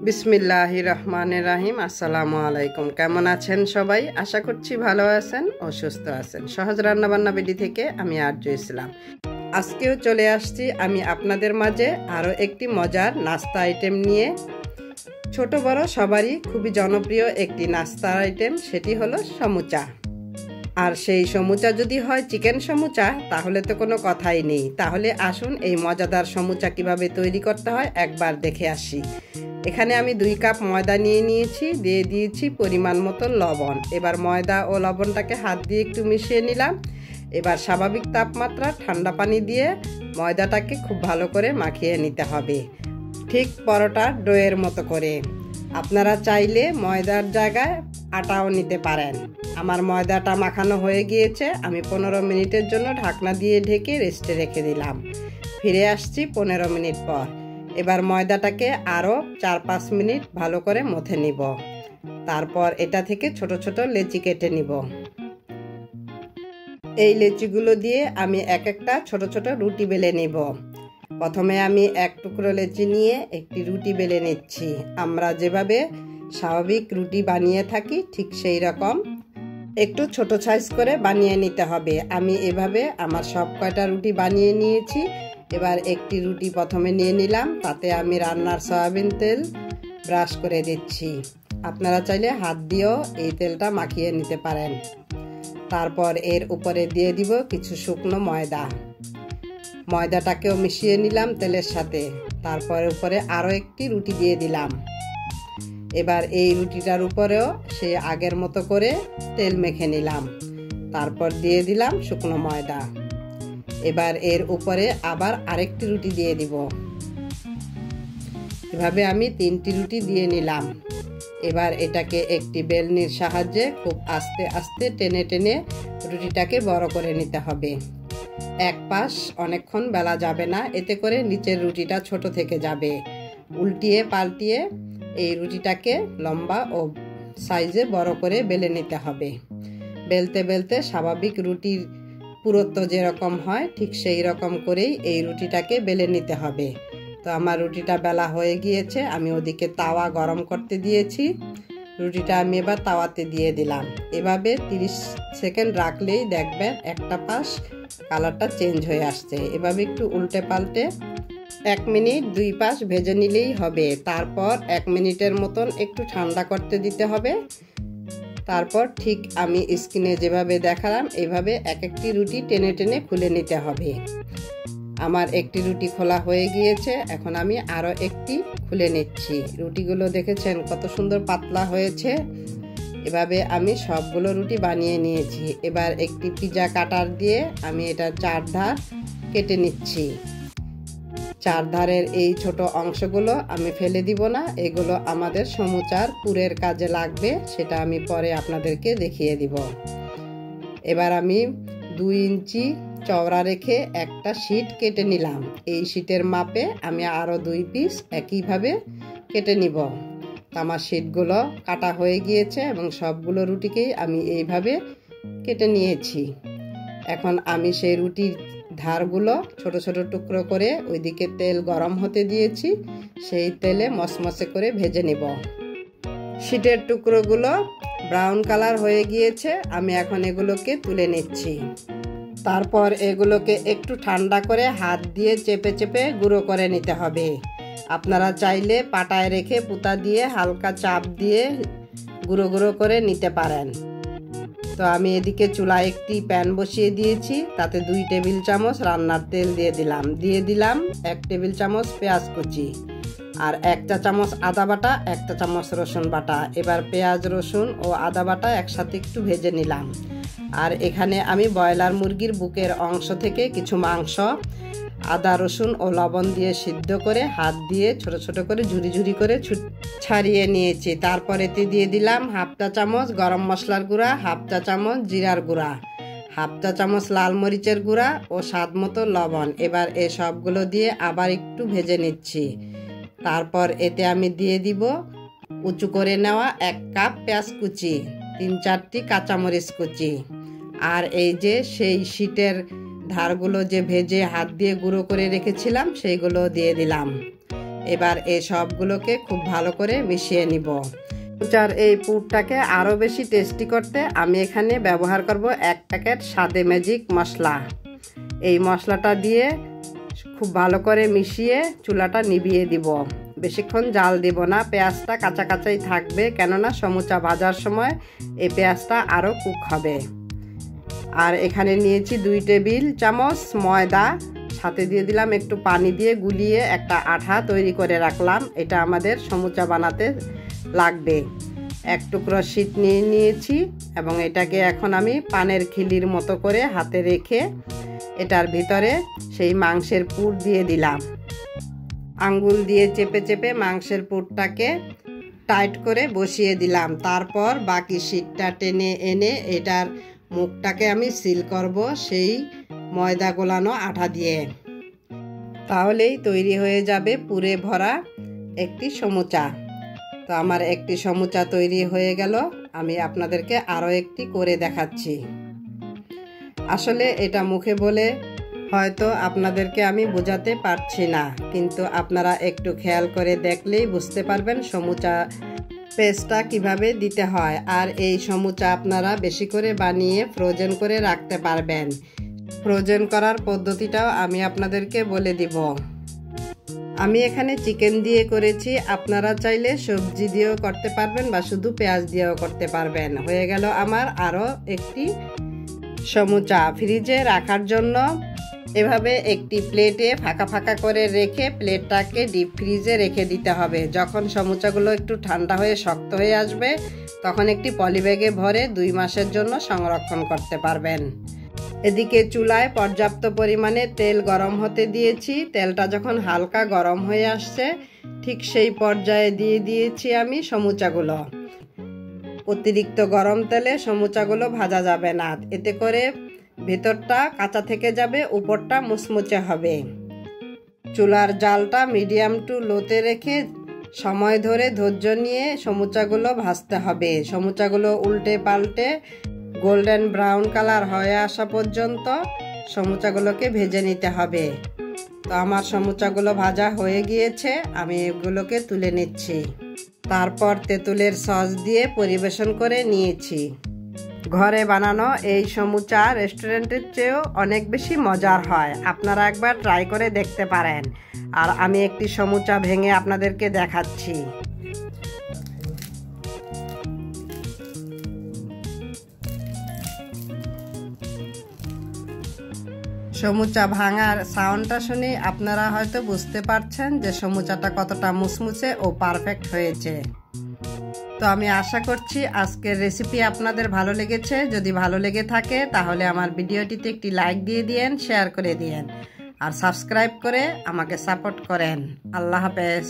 বিসমিল্লাহির রহমানির রহিম। আসসালামু আলাইকুম। কেমন আছেন সবাই? আশা করছি ভালো আছেন ও সুস্থ আছেন। সহজ রান্নাবান্না বিডি থেকে আমি আরজু ইসলাম। আজকেও চলে আসছি আমি আপনাদের মাঝে আরও একটি মজার নাস্তা আইটেম নিয়ে। ছোট বড় সবারই খুবই জনপ্রিয় একটি নাস্তার আইটেম, সেটি হলো সমুচা। আর সেই সমুচা যদি হয় চিকেন সমুচা, তাহলে তো কোনো কথাই নেই। তাহলে আসুন এই মজাদার সমুচা কিভাবে তৈরি করতে হয় একবার দেখে আসি। এখানে আমি 2 কাপ ময়দা নিয়ে নিয়েছি, দিয়ে দিয়েছি পরিমাণ মতো লবণ। এবার ময়দা ও লবণটাকে হাত দিয়ে একটু মিশিয়ে নিলাম। এবার স্বাভাবিক তাপমাত্রা ঠান্ডা পানি দিয়ে ময়দাটাকে খুব ভালো করে মাখিয়ে নিতে হবে, ঠিক পরোটার ডোয়ের মতো করে। আপনারা চাইলে ময়দার জায়গায় আটাও নিতে পারেন। আমার ময়দাটা মাখানো হয়ে গিয়েছে। আমি 15 মিনিটের জন্য ঢাকনা দিয়ে ঢেকে রেস্টে রেখে দিলাম। ফিরে আসছি 15 মিনিট পর। এবার ময়দাটাকে আরও 4-5 মিনিট ভালো করে মথে নিব। তারপর এটা থেকে ছোট ছোট লেচি কেটে নিব। এই লেচিগুলো দিয়ে আমি একটা ছোট ছোট রুটি বেলে নিব। প্রথমে আমি 1 টুকরো লেচি নিয়ে একটি রুটি বেলে নিচ্ছি। আমরা যেভাবে স্বাভাবিক রুটি বানিয়ে থাকি ঠিক সেই রকম একটু ছোট সাইজ করে বানিয়ে নিতে হবে। আমি এভাবে আমার সব কয়টা রুটি বানিয়ে নিয়েছি। এবার একটি রুটি প্রথমে নিয়ে নিলাম, তাতে আমি রান্নার সয়াবিন তেল ব্রাশ করে দিচ্ছি। আপনারা চাইলে হাত দিয়েও এই তেলটা মাখিয়ে নিতে পারেন। তারপর এর উপরে দিয়ে দিব কিছু শুকনো ময়দা। ময়দাটাকেও মিশিয়ে নিলাম তেলের সাথে। তারপর উপরে আরও একটি রুটি দিয়ে দিলাম। এবার এই রুটিটার উপরেও সে আগের মতো করে তেল মেখে নিলাম। তারপর দিয়ে দিলাম শুকনো ময়দা। এবার এর উপরে আবার আরেকটি রুটি দিয়ে দিব। এভাবে আমি 3টি রুটি দিয়ে নিলাম। এবার এটাকে একটি বেলনির সাহায্যে খুব আস্তে আস্তে টেনে টেনে রুটিটাকে বড় করে নিতে হবে। এক পাশ অনেকক্ষণ বেলা যাবে না, এতে করে নিচের রুটিটা ছোট থেকে যাবে। উল্টিয়ে পাল্টিয়ে এই রুটিটাকে লম্বা ও সাইজে বড় করে বেলে নিতে হবে। বেলতে বেলতে স্বাভাবিক রুটির পুরুত্ব যেরকম হয় ঠিক সেই রকম করেই এই রুটিটাকে বেলে নিতে হবে। তো আমার রুটিটা বেলা হয়ে গিয়েছে। আমি ওদিকে তাওয়া গরম করতে দিয়েছি। রুটিটা আমি এবার তাওয়াতে দিয়ে দিলাম। এভাবে 30 সেকেন্ড রাখলেই দেখবেন একটা পাশ কালারটা চেঞ্জ হয়ে আসছে। এভাবে একটু উল্টে পাল্টে 1 মিনিট 2 পাশ ভেজে নিলেই হবে। তারপর 1 মিনিটের মতন একটু ঠান্ডা করতে দিতে হবে। তারপর ঠিক আমি স্ক্রিনে যেভাবে দেখালাম এভাবে একটি রুটি টেনে টেনে খুলে নিতে হবে। আমার একটি রুটি খোলা হয়ে গিয়েছে। এখন আমি আরও একটি খুলে নিচ্ছি। রুটিগুলো দেখেছেন কত সুন্দর পাতলা হয়েছে। এভাবে আমি সবগুলো রুটি বানিয়ে নিয়েছি। এবার একটি পিৎজা কাটার দিয়ে আমি এটা 4 ধার কেটে নিচ্ছি। 4 ধারের এই ছোট অংশগুলো আমি ফেলে দিব না। এগুলো আমাদের সমুচার পুরের কাজে লাগবে, সেটা আমি পরে আপনাদেরকে দেখিয়ে দিব। এবার আমি 2 ইঞ্চি চওড়া রেখে একটা শীট কেটে নিলাম। এই শীটের মাপে আমি আরও 2 পিস একইভাবে কেটে নিব। আমার শীটগুলো কাটা হয়ে গিয়েছে এবং সবগুলো রুটিকেই আমি এইভাবে কেটে নিয়েছি। এখন আমি সেই রুটির ধারগুলো ছোট ছোট টুকরো করে ওইদিকে তেল গরম হতে দিয়েছি। সেই তেলে মচমচে করে ভেজে নিব। শীটের টুকরোগুলো ব্রাউন কালার হয়ে গিয়েছে। আমি এখন এগুলোকে তুলে নিচ্ছি। তারপর এগুলোকে একটু ঠান্ডা করে হাত দিয়ে চেপে চেপে গুঁড়ো করে নিতে হবে। আপনারা চাইলে পাটায় রেখে পুতা দিয়ে হালকা চাপ দিয়ে গুঁড়ো গুঁড়ো করে নিতে পারেন। তো আমি এদিকে চুলায় একটি প্যান বসিয়ে দিয়েছি। তাতে 2 টেবিল চামচ রান্নার তেল দিয়ে দিলাম 1 টেবিল চামচ পেঁয়াজ কুচি আর 1 চা চামচ আদা বাটা, 1 চা চামচ রসুন বাটা। এবার পেঁয়াজ রসুন ও আদা বাটা একসাথে একটু ভেজে নিলাম। আর এখানে আমি ব্রয়লার মুরগির বুকের অংশ থেকে কিছু মাংস আদা রসুন ও লবণ দিয়ে সিদ্ধ করে হাত দিয়ে ছোট ছোট করে ঝুরি ঝুরি করে ছাড়িয়ে নিয়েছি। তারপর এতে দিয়ে দিলাম 1/2 চা চামচ গরম মশলার গুঁড়া, 1/2 চা চামচ জিরার গুঁড়া, 1/2 চা চামচ লাল মরিচের গুঁড়া ও স্বাদ মতো লবণ। এবার এই সবগুলো দিয়ে আবার একটু ভেজে নিচ্ছি। তারপর এতে আমি দিয়ে দিব উঁচু করে নেওয়া 1 কাপ পেঁয়াজ কুচি, 3-4টি কাঁচামরিচ কুচি আর এই যে সেই শীটের ধারগুলো যে ভেজে হাত দিয়ে গুঁড়ো করে রেখেছিলাম সেইগুলো দিয়ে দিলাম। এবার এই সবগুলোকে খুব ভালো করে মিশিয়ে নিব। সমুচার এই পুরটাকে আরও বেশি টেস্টি করতে আমি এখানে ব্যবহার করব 1 প্যাকেট স্বাদে ম্যাজিক মশলা। এই মশলাটা দিয়ে খুব ভালো করে মিশিয়ে চুলাটা নিভিয়ে দিব। বেশিক্ষণ জাল দিব না, পেঁয়াজটা কাঁচা কাঁচাই থাকবে, কেননা সমুচা ভাজার সময় এই পেঁয়াজটা আরও কুক হবে। আর এখানে নিয়েছি 2 টেবিল চামচ ময়দা, সাথে দিয়ে দিলাম একটু পানি দিয়ে গুলিয়ে একটা আঠা তৈরি করে রাখলাম। এটা আমাদের সমুচা বানাতে লাগবে। 1 টুকরো শীত নিয়ে নিয়েছি এবং এটাকে এখন আমি পানের খিলির মতো করে হাতে রেখে এটার ভিতরে সেই মাংসের পুর দিয়ে দিলাম। আঙ্গুল দিয়ে চেপে চেপে মাংসের পুরটাকে টাইট করে বসিয়ে দিলাম। তারপর বাকি শীতটা টেনে এনে এটার মুখটাকে আমি সিল করব সেই ময়দা গোলানো আঠা দিয়ে। তাহলেই তৈরি হয়ে যাবে পুরে ভরা একটি সমুচা। তো আমার একটি সমুচা তৈরি হয়ে গেল, আমি আপনাদেরকে আরও একটি করে দেখাচ্ছি। আসলে এটা মুখে বলে হয়তো আপনাদেরকে আমি বোঝাতে পারছি না, কিন্তু আপনারা একটু খেয়াল করে দেখলেই বুঝতে পারবেন সমুচা পেস্টটা কিভাবে দিতে হয়। আর এই সমুচা আপনারা বেশি করে বানিয়ে ফ্রোজেন করে রাখতে পারবেন। ফ্রোজেন করার পদ্ধতিটাও আমি আপনাদেরকে বলে দিব। আমি এখানে চিকেন দিয়ে করেছি, আপনারা চাইলে সবজি দিয়েও করতে পারবেন বা শুধু পেঁয়াজ দিয়েও করতে পারবেন। হয়ে গেল আমার আরও একটি সমুচা। ফ্রিজে রাখার জন্য এভাবে একটি প্লেটে ফাঁকা ফাঁকা করে রেখে প্লেটটাকে ডিপ ফ্রিজে রেখে দিতে হবে। যখন সমুচাগুলো একটু ঠান্ডা হয়ে শক্ত হয়ে আসবে তখন একটি পলিব্যাগে ভরে 2 মাসের জন্য সংরক্ষণ করতে পারবেন। এদিকে চুলায় পর্যাপ্ত পরিমাণে তেল গরম হতে দিয়েছি। তেলটা যখন হালকা গরম হয়ে আসছে ঠিক সেই পর্যায়ে দিয়ে দিয়েছি আমি সমুচাগুলো। অতিরিক্ত গরম তেলে সমুচাগুলো ভাজা যাবে না, এতে করে ভেতরটা কাঁচা থেকে যাবে, উপরটা মুচমুচে হবে। চুলার জালটা মিডিয়াম টু লোতে রেখে সময় ধরে ধৈর্য নিয়ে সমুচাগুলো ভাজতে হবে। সমুচাগুলো উল্টে পাল্টে গোল্ডেন ব্রাউন কালার হয়ে আসা পর্যন্ত সমুচাগুলোকে ভেজে নিতে হবে। তো আমার সমুচাগুলো ভাজা হয়ে গিয়েছে, আমি এগুলোকে তুলে নিচ্ছি। তারপর তেঁতুলের সস দিয়ে পরিবেশন করে নিয়েছি। ঘরে বানানো এই সমুচা রেস্টুরেন্টের চেয়েও অনেক বেশি মজার হয়, আপনারা একবার ট্রাই করে দেখতে পারেন। আর আমি একটি সমুচা ভেঙে আপনাদেরকে দেখাচ্ছি। সমুচা ভাঙার সাউন্ডটা শুনে আপনারা হয়তো বুঝতে পারছেন যে সমুচাটা কতটা মুচমুচে ও পারফেক্ট হয়েছে। তো আমি আশা করছি আজকের রেসিপি আপনাদের ভালো লেগেছে। যদি ভালো লেগে থাকে তাহলে আমার ভিডিওটিতে একটি লাইক দিয়ে দিয়েন, শেয়ার করে দিয়েন আর সাবস্ক্রাইব করে আমাকে সাপোর্ট করেন। আল্লাহ হাফেজ।